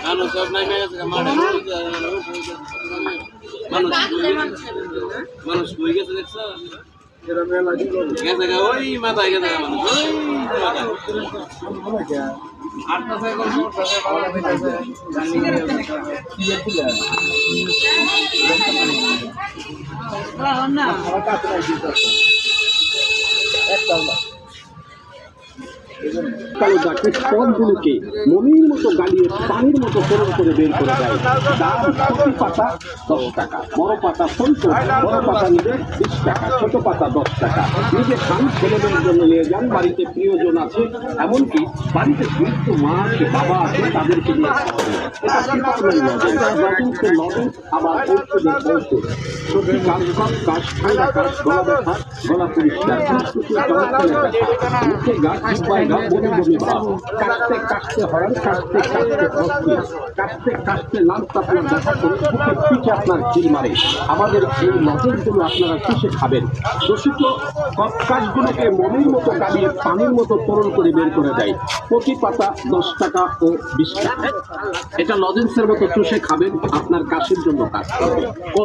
মানুষ সব নাই মেয়ে গেছে মাঠে মানুষ মানুষ কই গেছে দেখছো গেছে ওই মাথায় গেছে মানুষ ওই মাথায় আটটা সাইকেল পথগুলোকে মমির মতো গালিয়ে পানির মতো তরল করে বের করে দেয়। দাম প্রতি পাতা 10 টাকা, বড় পাতা 50, বড় পাতা নিলে 20 টাকা, ছোট পাতা 10 টাকা। নিজে খান, ছেলেমেয়ের জন্য নিয়ে যান, বাড়িতে প্রিয়জন আছে, এমনকি বাড়িতে বৃদ্ধ মা আছে, বাবা আছে, তাদেরকে নিয়ে এটা লজেন্সের লজেন্স, আবার ঔষধের ঔষধ। সত্যি কাজ কাজ ঠান্ডা কাজ, গলা ব্যথা, গলা পরিষ্কার, মুখে গা, জিহ্বায় গা, বমি বমি ভাব, কাশতে কাশতে হয়, কাশতে কাশতে অস্থির, কাশতে কাশতে লাঞ্চ আপনার দেখা করে বুকে পিঠে আপনার খিল মারে। আমাদের এই লজেন্সগুলো আপনারা কিসে খাবেন? দূষিত কাশগুলোকে মমির মতো গালিয়ে পানির মতো তরল করে বের করে দেয়। প্রতি পাতা 10 টাকা ও 20 টাকা। এটা লজেন্সের মতো চুষে খাবেন, আপনার কাশির জন্য কাজ করবে।